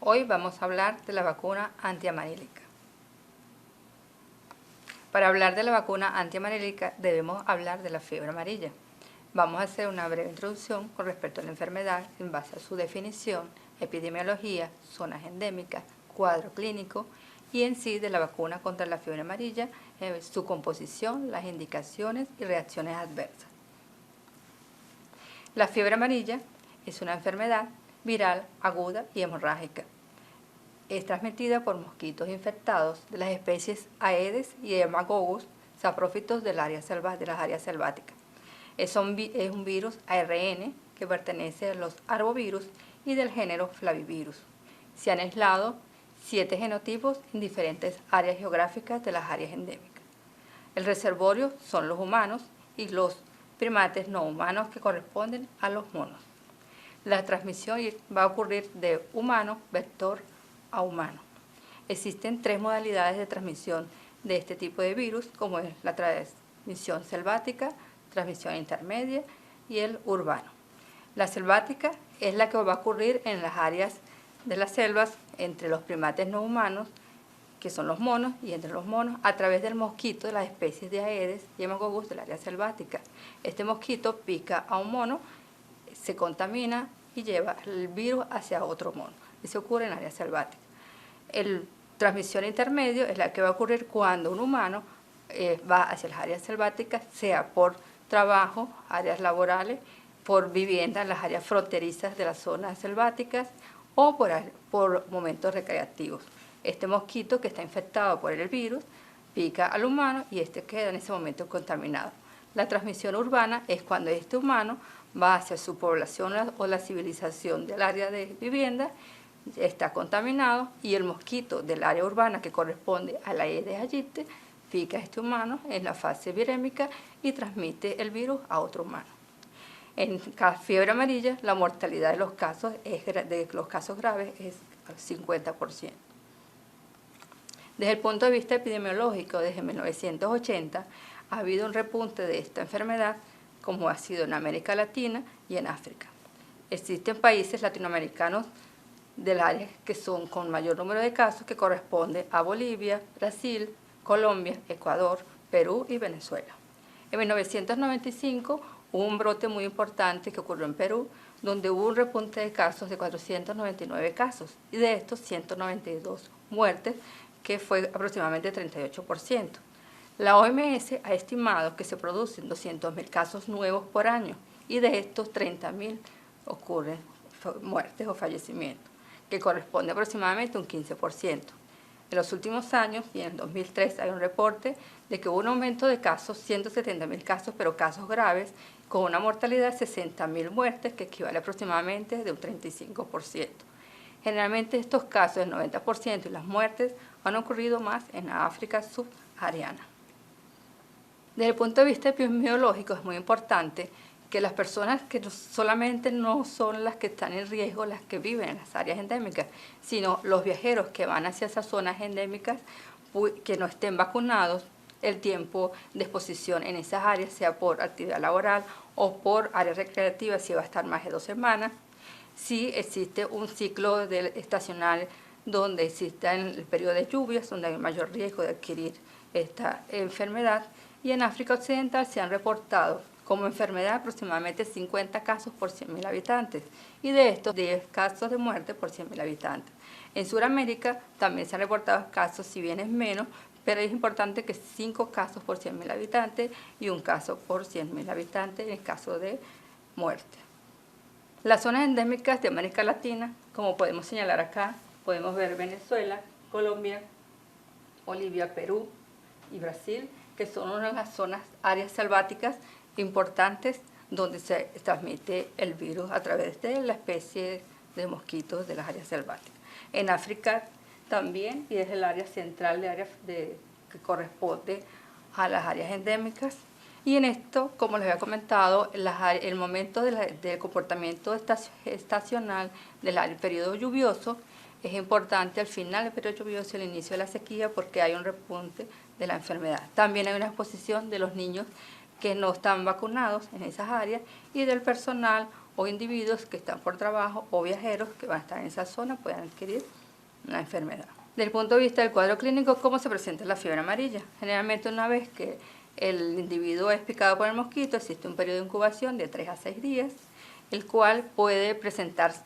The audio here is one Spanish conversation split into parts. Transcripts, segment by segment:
Hoy vamos a hablar de la vacuna antiamarílica. Para hablar de la vacuna antiamarílica debemos hablar de la fiebre amarilla. Vamos a hacer una breve introducción con respecto a la enfermedad en base a su definición, epidemiología, zonas endémicas, cuadro clínico y en sí de la vacuna contra la fiebre amarilla, su composición, las indicaciones y reacciones adversas. La fiebre amarilla es una enfermedad viral aguda y hemorrágica. Es transmitida por mosquitos infectados de las especies Aedes y Haemococcus saprófitos de las áreas selváticas. Es un virus ARN que pertenece a los arbovirus y del género Flavivirus. Se han aislado 7 genotipos en diferentes áreas geográficas de las áreas endémicas. El reservorio son los humanos y los primates no humanos que corresponden a los monos. La transmisión va a ocurrir de humano, vector, a humano. Existen 3 modalidades de transmisión de este tipo de virus, como es la transmisión selvática, transmisión intermedia y el urbano. La selvática es la que va a ocurrir en las áreas de las selvas entre los primates no humanos, que son los monos, y entre los monos a través del mosquito de las especies de Aedes y Haemococcus del área selvática. Este mosquito pica a un mono, se contamina y lleva el virus hacia otro mono. Eso ocurre en el área selvática. La transmisión intermedia es la que va a ocurrir cuando un humano va hacia las áreas selváticas, sea por trabajo, áreas laborales, por vivienda en las áreas fronterizas de las zonas selváticas o por momentos recreativos. Este mosquito que está infectado por el virus pica al humano y este queda en ese momento contaminado. La transmisión urbana es cuando este humano va hacia su población o la civilización del área de vivienda, está contaminado y el mosquito del área urbana que corresponde a la Aedes aegypti pica a este humano en la fase virémica y transmite el virus a otro humano. En fiebre amarilla, la mortalidad de los casos graves es 50%. Desde el punto de vista epidemiológico, desde 1980 ha habido un repunte de esta enfermedad, como ha sido en América Latina y en África. Existen países latinoamericanos del área que son con mayor número de casos, que corresponde a Bolivia, Brasil, Colombia, Ecuador, Perú y Venezuela. En 1995 hubo un brote muy importante que ocurrió en Perú, donde hubo un repunte de casos de 499 casos y de estos 192 muertes, que fue aproximadamente 38%. La OMS ha estimado que se producen 200.000 casos nuevos por año y de estos 30.000 ocurren muertes o fallecimientos, que corresponde aproximadamente a un 15%. En los últimos años, y en el 2003 hay un reporte de que hubo un aumento de casos, 170.000 casos, pero casos graves, con una mortalidad de 60.000 muertes, que equivale aproximadamente de un 35%. Generalmente estos casos, el 90% y las muertes, han ocurrido más en África subsahariana. Desde el punto de vista epidemiológico es muy importante que las personas que solamente no son las que están en riesgo, las que viven en las áreas endémicas, sino los viajeros que van hacia esas zonas endémicas, que no estén vacunados, el tiempo de exposición en esas áreas, sea por actividad laboral o por área recreativa, si va a estar más de 2 semanas. Si existe un ciclo estacional donde exista en el periodo de lluvias, donde hay mayor riesgo de adquirir esta enfermedad. Y en África Occidental se han reportado como enfermedad aproximadamente 50 casos por 100.000 habitantes y de estos 10 casos de muerte por 100.000 habitantes. En Sudamérica también se han reportado casos, si bien es menos, pero es importante que 5 casos por 100.000 habitantes y 1 caso por 100.000 habitantes en el caso de muerte. Las zonas endémicas de América Latina, como podemos señalar acá, podemos ver Venezuela, Colombia, Bolivia, Perú y Brasil, que son una de las áreas selváticas importantes donde se transmite el virus a través de la especie de mosquitos de las áreas selváticas. En África también, y es el área central que corresponde a las áreas endémicas. Y en esto, como les había comentado, el momento del comportamiento estacional del periodo lluvioso es importante al final del periodo lluvioso y el inicio de la sequía, porque hay un repunte de la enfermedad. También hay una exposición de los niños que no están vacunados en esas áreas y del personal o individuos que están por trabajo o viajeros que van a estar en esa zona puedan adquirir una enfermedad. Desde el punto de vista del cuadro clínico, ¿cómo se presenta la fiebre amarilla? Generalmente una vez que el individuo es picado por el mosquito, existe un periodo de incubación de 3 a 6 días, el cual puede presentarse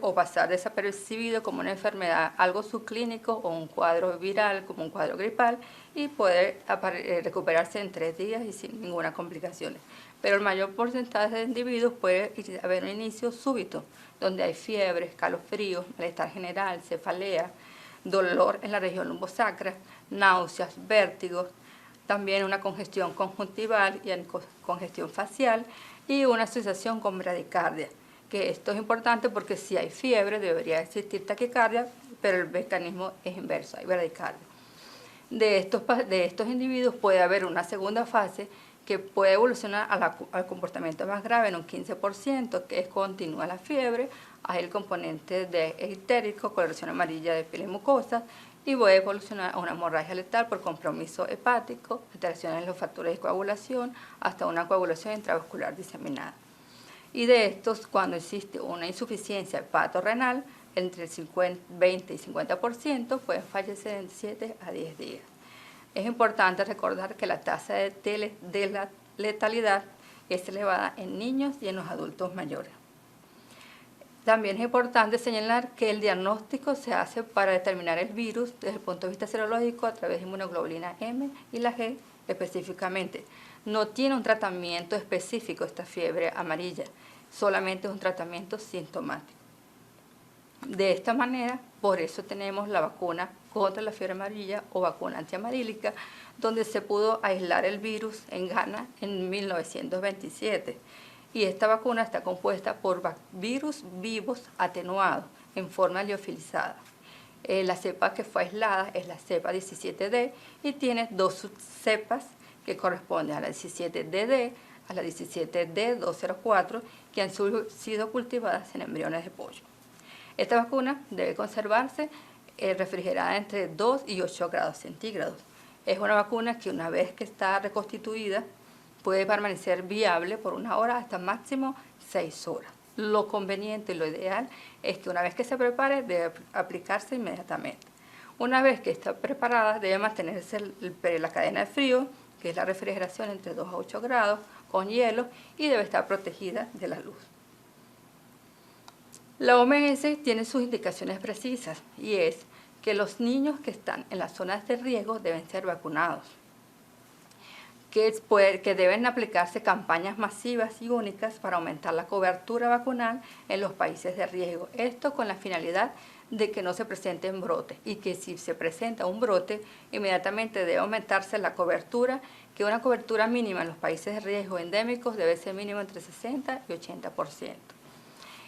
o pasar desapercibido como una enfermedad, algo subclínico o un cuadro viral como un cuadro gripal, y puede recuperarse en 3 días y sin ninguna complicación. Pero el mayor porcentaje de individuos puede haber un inicio súbito, donde hay fiebre, escalofríos, malestar general, cefalea, dolor en la región lumbosacra, náuseas, vértigos, también una congestión conjuntival y congestión facial y una sensación con bradicardia, que esto es importante porque si hay fiebre debería existir taquicardia, pero el mecanismo es inverso, hay bradicardia. De estos individuos puede haber una segunda fase que puede evolucionar al comportamiento más grave en un 15%, que es continua la fiebre, hay el componente de ictérico, coloración amarilla de piel y mucosa, y puede evolucionar a una hemorragia letal por compromiso hepático, alteraciones en los factores de coagulación, hasta una coagulación intravascular diseminada. Y de estos, cuando existe una insuficiencia hepatorrenal, entre el 20 y 50% pueden fallecer en 7 a 10 días. Es importante recordar que la tasa de la letalidad es elevada en niños y en los adultos mayores. También es importante señalar que el diagnóstico se hace para determinar el virus desde el punto de vista serológico a través de inmunoglobulina M y la G específicamente. No tiene un tratamiento específico esta fiebre amarilla, solamente es un tratamiento sintomático. De esta manera, por eso tenemos la vacuna contra la fiebre amarilla o vacuna antiamarílica, donde se pudo aislar el virus en Ghana en 1927. Y esta vacuna está compuesta por virus vivos atenuados en forma liofilizada. La cepa que fue aislada es la cepa 17D y tiene 2 subcepas que corresponden a la 17DD, a la 17D204, que han sido cultivadas en embriones de pollo. Esta vacuna debe conservarse refrigerada entre 2 y 8 grados centígrados. Es una vacuna que una vez que está reconstituida puede permanecer viable por 1 hora hasta máximo 6 horas. Lo conveniente y lo ideal es que una vez que se prepare debe aplicarse inmediatamente. Una vez que está preparada debe mantenerse la cadena de frío, que es la refrigeración entre 2 a 8 grados con hielo, y debe estar protegida de la luz. La OMS tiene sus indicaciones precisas y es que los niños que están en las zonas de riesgo deben ser vacunados, que deben aplicarse campañas masivas y únicas para aumentar la cobertura vacunal en los países de riesgo. Esto con la finalidad de que no se presenten brotes y que si se presenta un brote, inmediatamente debe aumentarse la cobertura, que una cobertura mínima en los países de riesgo endémicos debe ser mínimo entre 60 y 80%.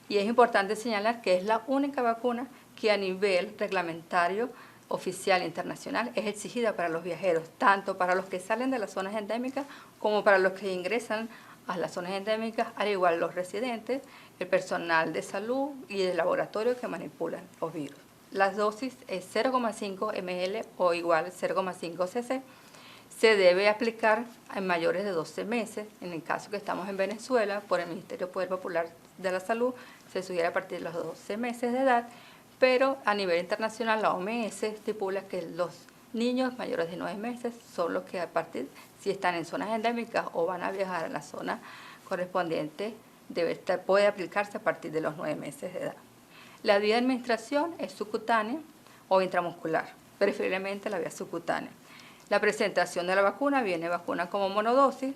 Y es importante señalar que es la única vacuna que a nivel reglamentario oficial internacional es exigida para los viajeros, tanto para los que salen de las zonas endémicas como para los que ingresan a las zonas endémicas, al igual los residentes, el personal de salud y el laboratorio que manipulan los virus. La dosis es 0,5 ml o igual 0,5 cc. Se debe aplicar en mayores de 12 meses. En el caso que estamos en Venezuela, por el Ministerio Poder Popular de la Salud, se sugiere a partir de los 12 meses de edad, pero a nivel internacional la OMS estipula que los niños mayores de 9 meses son los que si están en zonas endémicas o van a viajar a la zona correspondiente, puede aplicarse a partir de los 9 meses de edad. La vía de administración es subcutánea o intramuscular, preferiblemente la vía subcutánea. La presentación de la vacuna viene vacuna como monodosis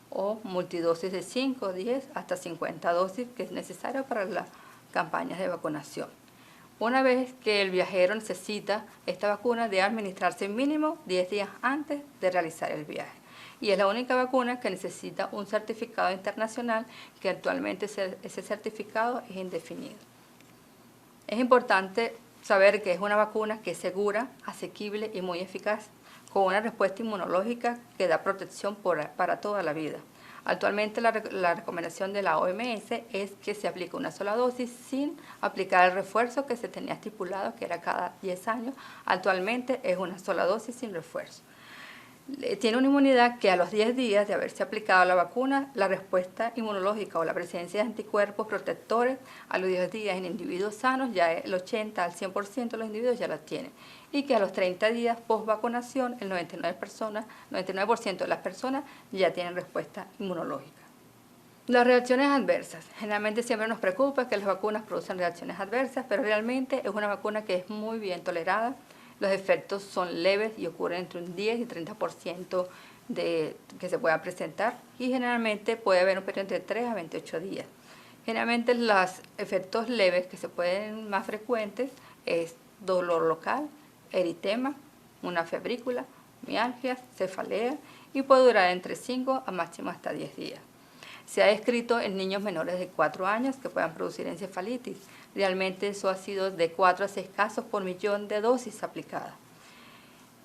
o multidosis de 5, 10 hasta 50 dosis, que es necesaria para las campañas de vacunación. Una vez que el viajero necesita esta vacuna, debe administrarse mínimo 10 días antes de realizar el viaje. Y es la única vacuna que necesita un certificado internacional, que actualmente ese certificado es indefinido. Es importante saber que es una vacuna que es segura, asequible y muy eficaz, con una respuesta inmunológica que da protección para toda la vida. Actualmente la recomendación de la OMS es que se aplique una sola dosis sin aplicar el refuerzo que se tenía estipulado, que era cada 10 años. Actualmente es una sola dosis sin refuerzo. Tiene una inmunidad que a los 10 días de haberse aplicado la vacuna, la respuesta inmunológica o la presencia de anticuerpos protectores a los 10 días en individuos sanos, ya el 80 al 100% de los individuos ya la tienen. Y que a los 30 días post vacunación, el 99% de las personas ya tienen respuesta inmunológica. Las reacciones adversas. Generalmente siempre nos preocupa que las vacunas producen reacciones adversas, pero realmente es una vacuna que es muy bien tolerada. Los efectos son leves y ocurren entre un 10 y 30% de que se puedan presentar, y generalmente puede haber un periodo entre 3 a 28 días. Generalmente los efectos leves que se pueden más frecuentes es dolor local, eritema, una febrícula, mialgias, cefalea, y puede durar entre 5 a máximo hasta 10 días. Se ha descrito en niños menores de 4 años que puedan producir encefalitis. Realmente eso ha sido de 4 a 6 casos por millón de dosis aplicadas.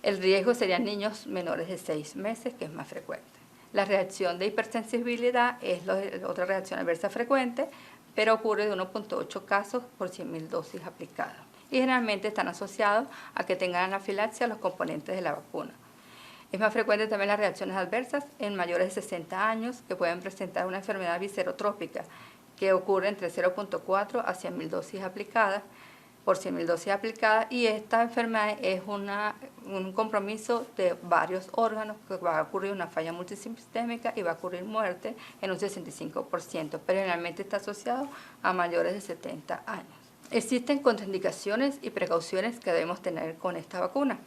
El riesgo serían niños menores de 6 meses, que es más frecuente. La reacción de hipersensibilidad es otra reacción adversa frecuente, pero ocurre de 1.8 casos por 100.000 dosis aplicadas. Y generalmente están asociados a que tengan anafilaxia a los componentes de la vacuna. Es más frecuente también las reacciones adversas en mayores de 60 años que pueden presentar una enfermedad viscerotrópica que ocurre entre 0.4 a 100.000 dosis aplicadas, por 100.000 dosis aplicadas, y esta enfermedad es un compromiso de varios órganos, que va a ocurrir una falla multisistémica y va a ocurrir muerte en un 65%, pero generalmente está asociado a mayores de 70 años. Existen contraindicaciones y precauciones que debemos tener con esta vacuna.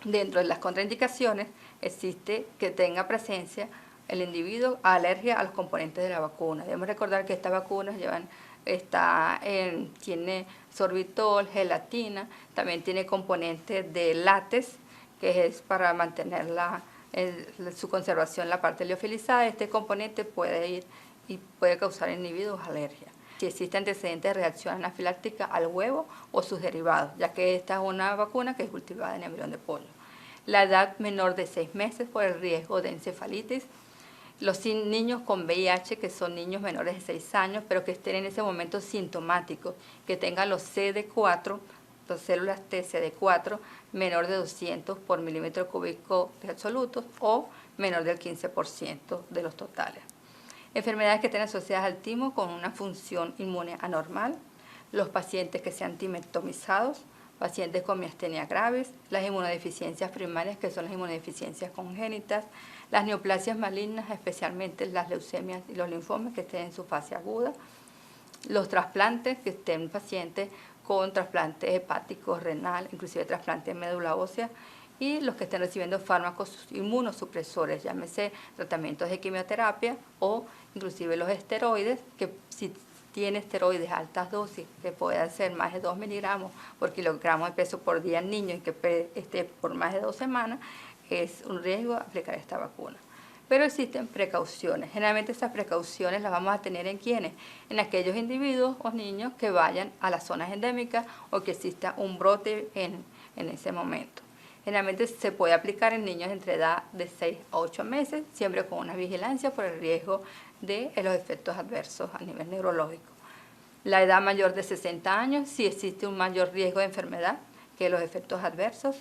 Dentro de las contraindicaciones existe que tenga presencia el individuo alergia a los componentes de la vacuna. Debemos recordar que estas vacunas tiene sorbitol, gelatina, también tiene componentes de látex, que es para mantener su conservación en la parte liofilizada. Este componente puede ir y puede causar en individuos alergia. Si existe antecedentes de reacción anafiláctica al huevo o sus derivados, ya que esta es una vacuna que es cultivada en embrión de pollo. La edad menor de 6 meses por el riesgo de encefalitis. Los niños con VIH, que son niños menores de 6 años, pero que estén en ese momento sintomáticos, que tengan los CD4, las células T CD4, menor de 200 por milímetro cúbico de absolutos o menor del 15% de los totales. Enfermedades que estén asociadas al timo con una función inmune anormal, los pacientes que sean timectomizados, pacientes con miastenia graves, las inmunodeficiencias primarias, que son las inmunodeficiencias congénitas, las neoplasias malignas, especialmente las leucemias y los linfomas que estén en su fase aguda, los trasplantes, que estén pacientes con trasplantes hepáticos, renal, inclusive trasplantes de médula ósea, y los que estén recibiendo fármacos inmunosupresores, llámese tratamientos de quimioterapia o inclusive los esteroides, que si tiene esteroides a altas dosis, que pueden ser más de 2 miligramos por kilogramo de peso por día en niños y que esté por más de 2 semanas, es un riesgo aplicar esta vacuna. Pero existen precauciones. Generalmente esas precauciones las vamos a tener en ¿quiénes? En aquellos individuos o niños que vayan a las zonas endémicas o que exista un brote en ese momento. Generalmente se puede aplicar en niños entre edad de 6 a 8 meses, siempre con una vigilancia por el riesgo de los efectos adversos a nivel neurológico. La edad mayor de 60 años, si existe un mayor riesgo de enfermedad que los efectos adversos.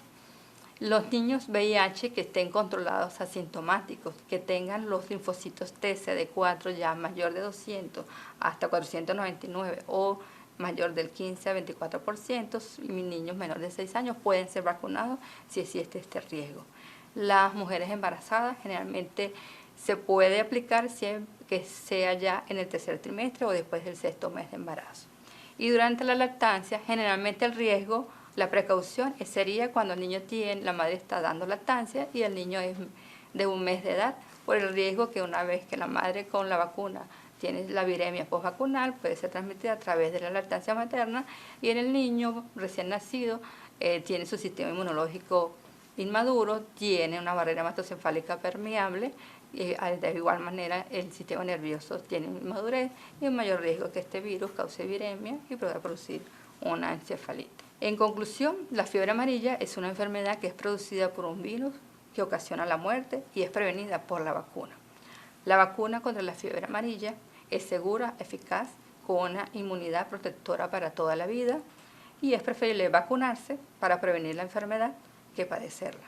Los niños VIH que estén controlados asintomáticos, que tengan los linfocitos T CD4 ya mayor de 200 hasta 499 o mayor del 15 a 24%, y niños menores de 6 años pueden ser vacunados si existe este riesgo. Las mujeres embarazadas generalmente se puede aplicar siempre que sea ya en el tercer trimestre o después del 6º mes de embarazo. Y durante la lactancia, generalmente el riesgo, la precaución sería cuando el niño la madre está dando lactancia y el niño es de 1 mes de edad, por el riesgo que una vez que la madre con la vacuna tiene la viremia postvacunal, puede ser transmitida a través de la lactancia materna, y en el niño recién nacido tiene su sistema inmunológico inmaduro, tiene una barrera hematocefálica permeable, y de igual manera el sistema nervioso tiene inmadurez y un mayor riesgo que este virus cause viremia y pueda producir una encefalitis. En conclusión, la fiebre amarilla es una enfermedad que es producida por un virus que ocasiona la muerte y es prevenida por la vacuna. La vacuna contra la fiebre amarilla es segura, eficaz, con una inmunidad protectora para toda la vida, y es preferible vacunarse para prevenir la enfermedad que padecerla.